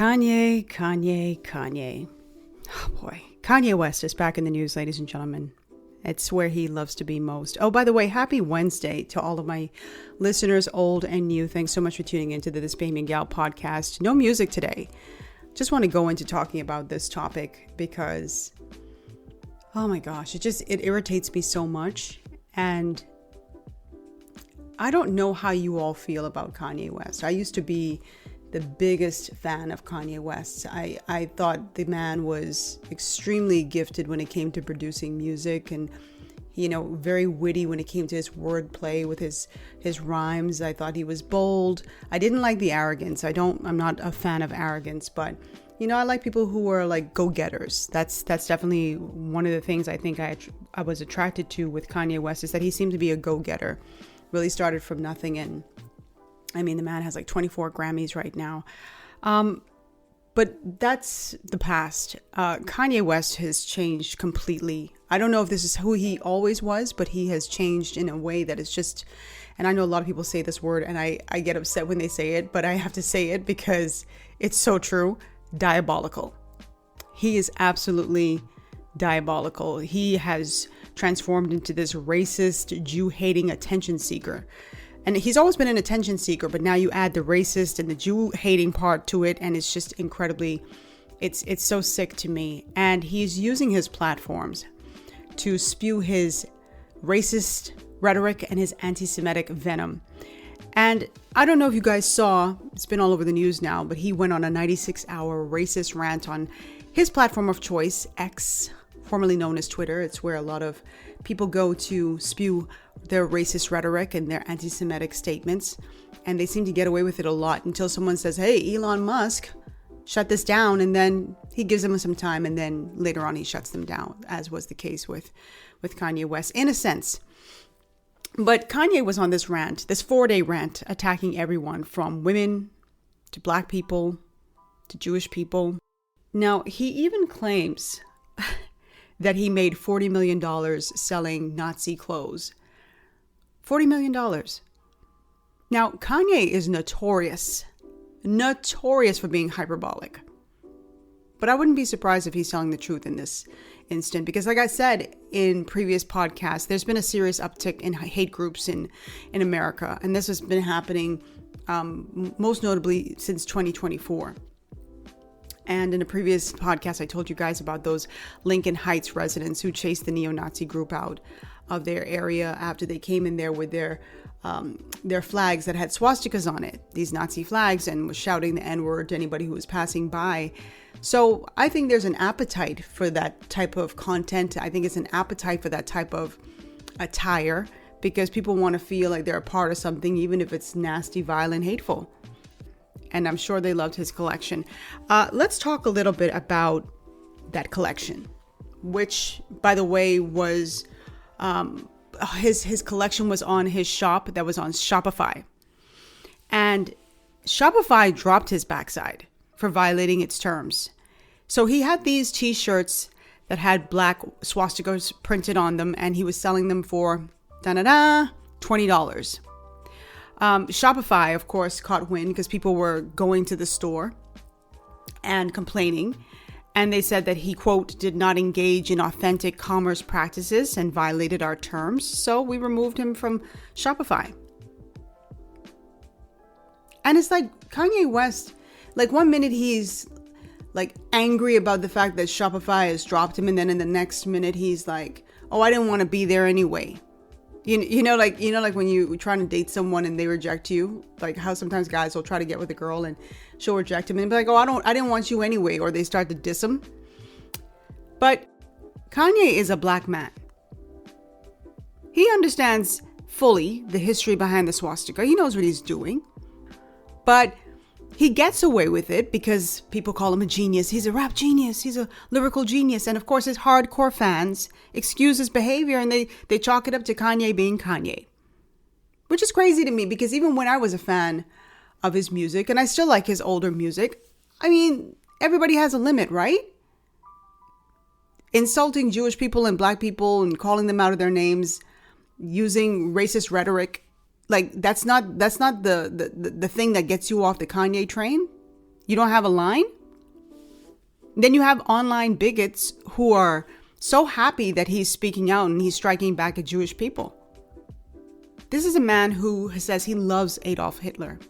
Kanye. Oh boy. Kanye West is back in the news, ladies and gentlemen. It's where he loves to be most. Oh, by the way, happy Wednesday to all of my listeners, old and new. Thanks so much for tuning into the This Behaviour Gal podcast. No music today. Just want to go into talking about this topic because, oh my gosh, it irritates me so much. And I don't know how you all feel about Kanye West. I used to be the biggest fan of Kanye West. I thought the man was extremely gifted when it came to producing music and, very witty when it came to his wordplay with his rhymes. I thought he was bold. I didn't like the arrogance. I'm not a fan of arrogance, but I like people who are like go-getters. That's definitely one of the things I think I was attracted to with Kanye West is that he seemed to be a go-getter. Really started from nothing, and I mean, the man has like 24 Grammys right now. But that's the past. Kanye West has changed completely. I don't know if this is who he always was, but he has changed in a way that is just, and I know a lot of people say this word and I get upset when they say it, but I have to say it because it's so true. Diabolical. He is absolutely diabolical. He has transformed into this racist, Jew-hating attention seeker. And he's always been an attention seeker, but now you add the racist and the Jew-hating part to it, and it's just incredibly, it's so sick to me. And he's using his platforms to spew his racist rhetoric and his anti-Semitic venom. And I don't know if you guys saw, it's been all over the news now, but he went on a 96-hour racist rant on his platform of choice, X, formerly known as Twitter. It's where a lot of people go to spew their racist rhetoric and their anti-Semitic statements. And they seem to get away with it a lot until someone says, hey, Elon Musk, shut this down. And then he gives them some time. And then later on, he shuts them down, as was the case with Kanye West, in a sense. But Kanye was on this rant, this 4-day rant, attacking everyone from women to Black people to Jewish people. Now, he even claims that he made $40 million selling Nazi clothes. $40 million. Now, Kanye is notorious for being hyperbolic. But I wouldn't be surprised if he's telling the truth in this instant, because like I said in previous podcasts, there's been a serious uptick in hate groups in America. And this has been happening most notably since 2024. And in a previous podcast, I told you guys about those Lincoln Heights residents who chased the neo-Nazi group out of their area after they came in there with their flags that had swastikas on it, these Nazi flags, and was shouting the N-word to anybody who was passing by. So I think there's an appetite for that type of content. I think it's an appetite for that type of attire because people want to feel like they're a part of something, even if it's nasty, violent, hateful. And I'm sure they loved his collection. Let's talk a little bit about that collection, which, by the way, was his collection was on his shop that was on Shopify. And Shopify dropped his backside for violating its terms. So he had these t-shirts that had black swastikas printed on them, and he was selling them for $20. Shopify, of course, caught wind because people were going to the store and complaining. And they said that he, quote, did not engage in authentic commerce practices and violated our terms. So we removed him from Shopify. And it's like Kanye West, like 1 minute he's like angry about the fact that Shopify has dropped him. And then in the next minute, he's like, oh, I didn't want to be there anyway. Like when you're trying to date someone and they reject you, like how sometimes guys will try to get with a girl and she'll reject him and be like, oh, I didn't want you anyway. Or they start to diss him. But Kanye is a black man. He understands fully the history behind the swastika. He knows what he's doing. But he gets away with it because people call him a genius. He's a rap genius. He's a lyrical genius. And of course, his hardcore fans excuse his behavior and they chalk it up to Kanye being Kanye. Which is crazy to me because even when I was a fan of his music, and I still like his older music, I mean, everybody has a limit, right? Insulting Jewish people and black people and calling them out of their names, using racist rhetoric, like that's not the thing that gets you off the Kanye train. You don't have a line? Then you have online bigots who are so happy that he's speaking out and he's striking back at Jewish people. This is a man who says he loves Adolf Hitler.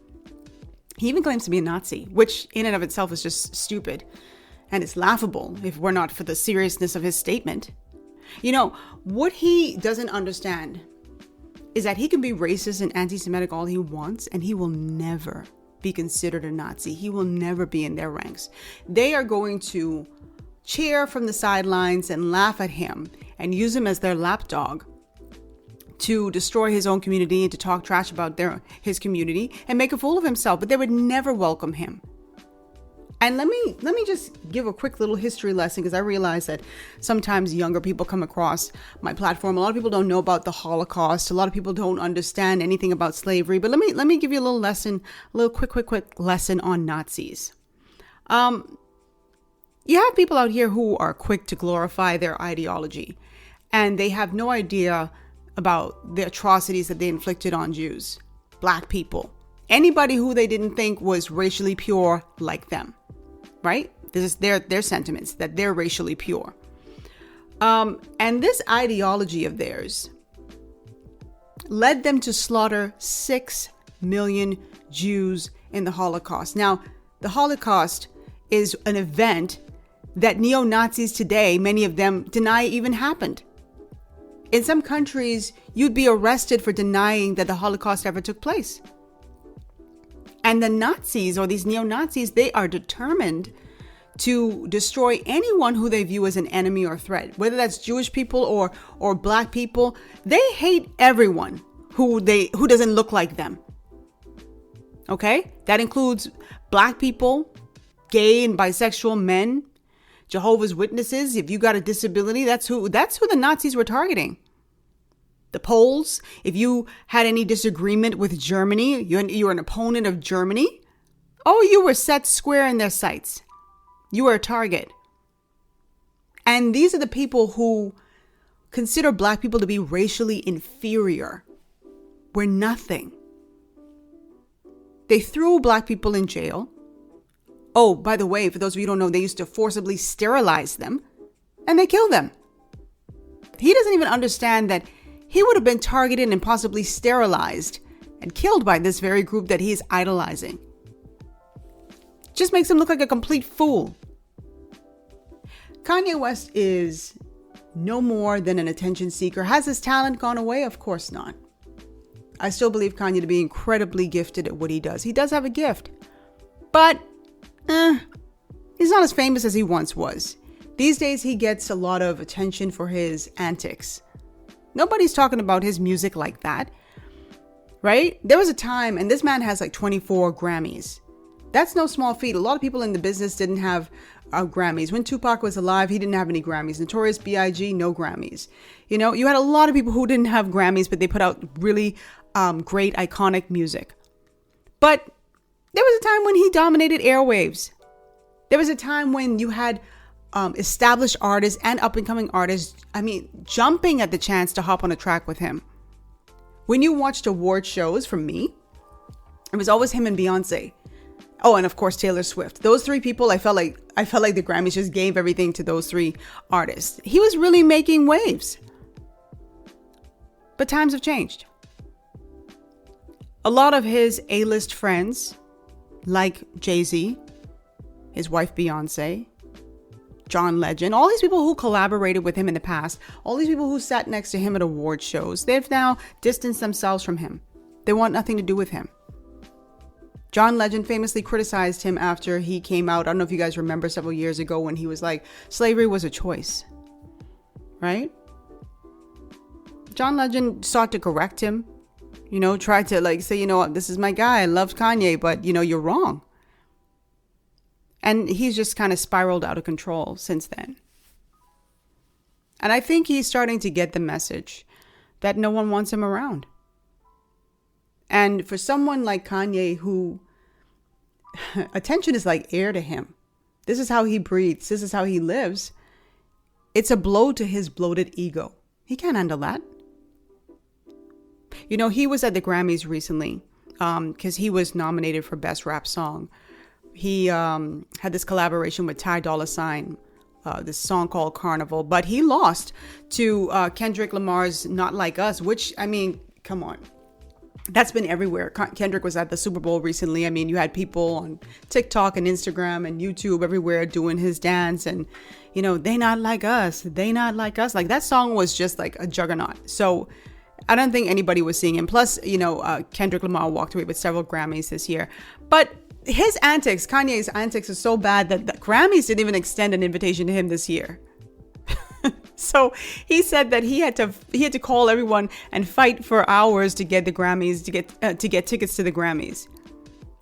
He even claims to be a Nazi, which in and of itself is just stupid. And it's laughable if we're not for the seriousness of his statement. You know, what he doesn't understand is that he can be racist and anti-Semitic all he wants, and he will never be considered a Nazi. He will never be in their ranks. They are going to cheer from the sidelines and laugh at him and use him as their lapdog to destroy his own community and to talk trash about his community and make a fool of himself, but they would never welcome him. And let me just give a quick little history lesson, because I realize that sometimes younger people come across my platform. A lot of people don't know about the Holocaust. A lot of people don't understand anything about slavery. But let me give you a little lesson, a little quick lesson on Nazis. You have people out here who are quick to glorify their ideology, and they have no idea about the atrocities that they inflicted on Jews, Black people, anybody who they didn't think was racially pure like them. Right? This is their sentiments, that they're racially pure. And this ideology of theirs led them to slaughter 6 million Jews in the Holocaust. Now, the Holocaust is an event that neo-Nazis today, many of them, deny even happened. In some countries, you'd be arrested for denying that the Holocaust ever took place. And the Nazis, or these neo-Nazis, they are determined to destroy anyone who they view as an enemy or threat, whether that's Jewish people or Black people. They hate everyone who doesn't look like them. Okay? That includes Black people, gay and bisexual men, Jehovah's Witnesses. If you got a disability, that's who the Nazis were targeting. The Poles, if you had any disagreement with Germany, you were an opponent of Germany, you were set square in their sights. You were a target. And these are the people who consider Black people to be racially inferior. We're nothing. They threw Black people in jail. Oh, by the way, for those of you who don't know, they used to forcibly sterilize them, and they killed them. He doesn't even understand that he would have been targeted and possibly sterilized and killed by this very group that he's idolizing. Just makes him look like a complete fool. Kanye West is no more than an attention seeker. Has his talent gone away? Of course not. I still believe Kanye to be incredibly gifted at what he does. He does have a gift, but he's not as famous as he once was. These days, he gets a lot of attention for his antics. Nobody's talking about his music like that, right? There was a time, and this man has like 24 Grammys. That's no small feat. A lot of people in the business didn't have Grammys. When Tupac was alive, he didn't have any Grammys. Notorious B.I.G., no Grammys. You know, you had a lot of people who didn't have Grammys, but they put out really great, iconic music. But there was a time when he dominated airwaves. There was a time when you had established artists and up-and-coming artists, jumping at the chance to hop on a track with him. When you watched award shows from me, it was always him and Beyonce. Oh, and of course, Taylor Swift. Those three people, I felt like the Grammys just gave everything to those three artists. He was really making waves. But times have changed. A lot of his A-list friends, like Jay-Z, his wife Beyonce, John Legend, all these people who collaborated with him in the past, all these people who sat next to him at award shows, they've now distanced themselves from him. They want nothing to do with him. John Legend famously criticized him after he came out. I don't know if you guys remember several years ago when he was like, slavery was a choice, right? John Legend sought to correct him, tried to say, this is my guy. I love Kanye, but you're wrong. And he's just kind of spiraled out of control since then. And I think he's starting to get the message that no one wants him around. And for someone like Kanye, who attention is like air to him, this is how he breathes, this is how he lives, it's a blow to his bloated ego. He can't handle that. He was at the Grammys recently because he was nominated for Best Rap Song. he had this collaboration with Ty Dolla $ign, this song called Carnival, but he lost to Kendrick Lamar's Not Like Us, which, I mean, come on. That's been everywhere. Kendrick was at the Super Bowl recently. I mean, you had people on TikTok and Instagram and YouTube everywhere doing his dance and, you know, they not like us. They not like us. Like, that song was just like a juggernaut. So I don't think anybody was seeing him. Plus, you know, Kendrick Lamar walked away with several Grammys this year. But his antics, Kanye's antics, are so bad that the Grammys didn't even extend an invitation to him this year. So he said that he had to call everyone and fight for hours to get the Grammys, to get tickets to the Grammys.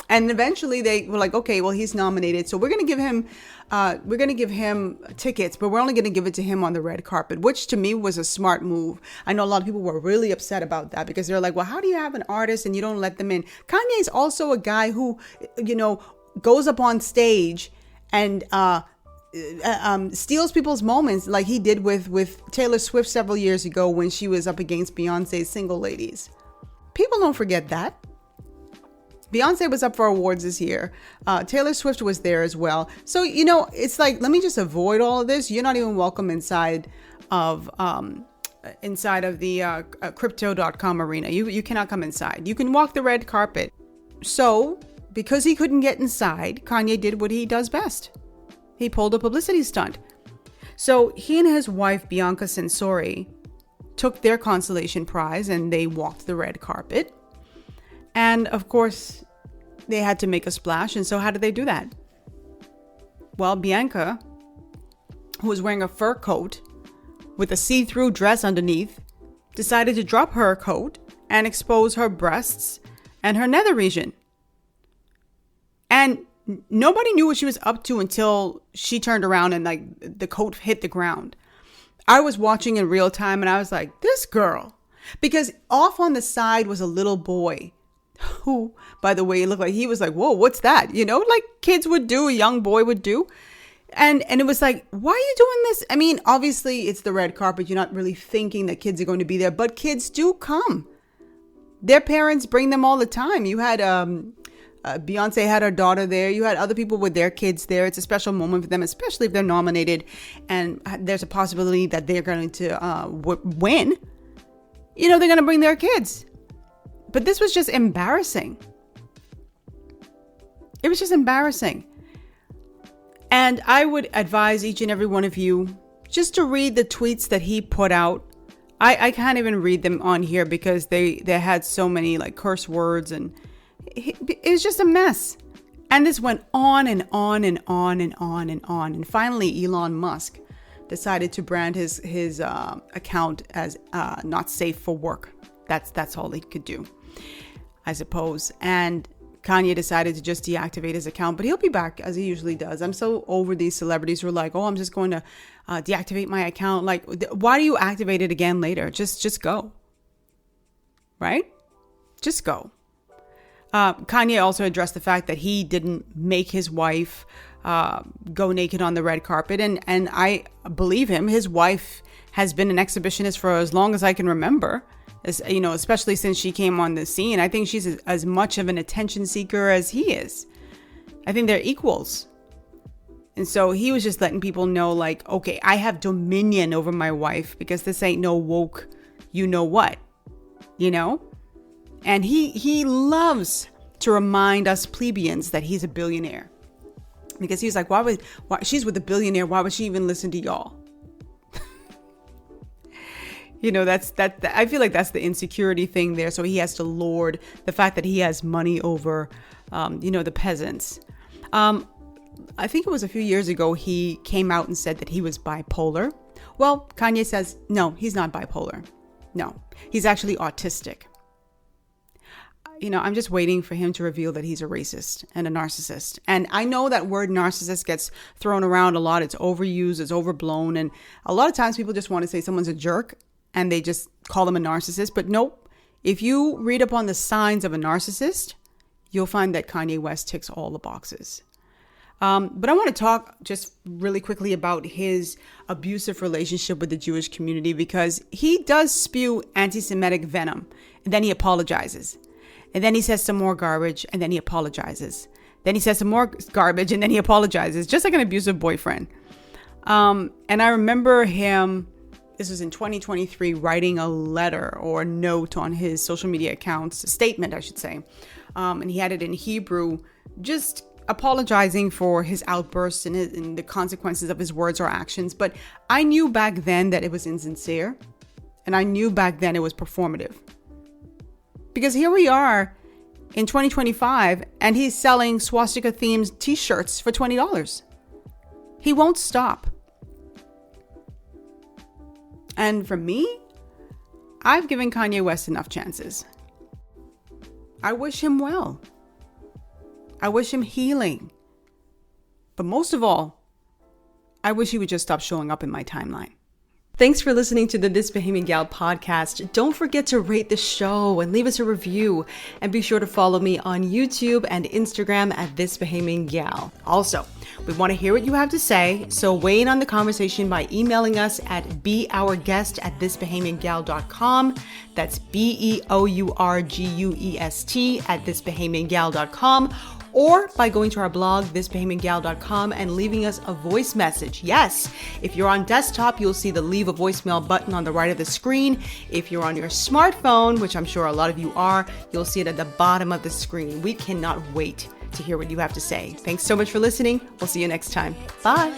And eventually they were like, okay, well, he's nominated, so we're gonna give him tickets, but we're only gonna give it to him on the red carpet, which to me was a smart move. I know a lot of people were really upset about that because they're like, well, how do you have an artist and you don't let them in? Kanye's also a guy who, you know, goes up on stage and steals people's moments, like he did with Taylor Swift several years ago when she was up against Beyonce's Single Ladies. People don't forget that. Beyonce was up for awards this year. Taylor Swift was there as well. So, you know, it's like, let me just avoid all of this. You're not even welcome inside of the crypto.com arena. You cannot come inside. You can walk the red carpet. So, because he couldn't get inside, Kanye did what he does best. He pulled a publicity stunt. So he and his wife, Bianca Censori, took their consolation prize and they walked the red carpet. And of course, they had to make a splash. And so how did they do that? Well, Bianca, who was wearing a fur coat with a see-through dress underneath, decided to drop her coat and expose her breasts and her nether region. And nobody knew what she was up to until she turned around and like the coat hit the ground. I was watching in real time and I was like, this girl, because off on the side was a little boy who, by the way, looked like he was like, whoa, what's that? You know, like kids would do, a young boy would do. And it was like, why are you doing this? I mean, obviously it's the red carpet. You're not really thinking that kids are going to be there, but kids do come. Their parents bring them all the time. You had, Beyonce had her daughter there. You had other people with their kids there. It's a special moment for them, especially if they're nominated and there's a possibility that they're going to win. You know, they're going to bring their kids. But this was just embarrassing. It was just embarrassing. And I would advise each and every one of you just to read the tweets that he put out. I can't even read them on here because they had so many like curse words and it was just a mess. And this went on and on and on and on and on. And finally, Elon Musk decided to brand his account as not safe for work. That's all he could do, I suppose. And Kanye decided to just deactivate his account, but he'll be back as he usually does. I'm so over these celebrities who are like, oh, I'm just going to deactivate my account. Like, why do you activate it again later? Just go. Right? Just go. Kanye also addressed the fact that he didn't make his wife go naked on the red carpet. And I believe him. His wife has been an exhibitionist for as long as I can remember. As, you know, especially since she came on the scene. I think she's as much of an attention seeker as he is. I think they're equals. And so he was just letting people know, like, okay, I have dominion over my wife because this ain't no woke, you know what, you know? And he loves to remind us plebeians that he's a billionaire. Because he's like, why she's with a billionaire, why would she even listen to y'all? You know, that I feel like that's the insecurity thing there. So he has to lord the fact that he has money over, the peasants. I think it was a few years ago, he came out and said that he was bipolar. Well, Kanye says, no, he's not bipolar. No, he's actually autistic. You know, I'm just waiting for him to reveal that he's a racist and a narcissist. And I know that word narcissist gets thrown around a lot. It's overused, it's overblown. And a lot of times people just want to say someone's a jerk and they just call them a narcissist. But nope, if you read up on the signs of a narcissist, you'll find that Kanye West ticks all the boxes. But I want to talk just really quickly about his abusive relationship with the Jewish community, because he does spew anti-Semitic venom and then he apologizes. And then he says some more garbage and then he apologizes. Then he says some more garbage and then he apologizes, just like an abusive boyfriend. And I remember him, this was in 2023, writing a letter or a note on his social media accounts, a statement, I should say. And he had it in Hebrew, just apologizing for his outbursts and the consequences of his words or actions. But I knew back then that it was insincere. And I knew back then it was performative. Because here we are in 2025 and he's selling swastika themed t-shirts for $20. He won't stop. And for me, I've given Kanye West enough chances. I wish him well. I wish him healing. But most of all, I wish he would just stop showing up in my timeline. Thanks for listening to the This Bahamian Gal podcast. Don't forget to rate the show and leave us a review. And be sure to follow me on YouTube and Instagram at This Bahamian Gal. Also, we want to hear what you have to say, so weigh in on the conversation by emailing us at beourguest@thisbahamiangal.com. That's beourguest@thisbahamiangal.com. Or by going to our blog, thisbahamiangal.com, and leaving us a voice message. Yes, if you're on desktop, you'll see the leave a voicemail button on the right of the screen. If you're on your smartphone, which I'm sure a lot of you are, you'll see it at the bottom of the screen. We cannot wait to hear what you have to say. Thanks so much for listening. We'll see you next time. Bye.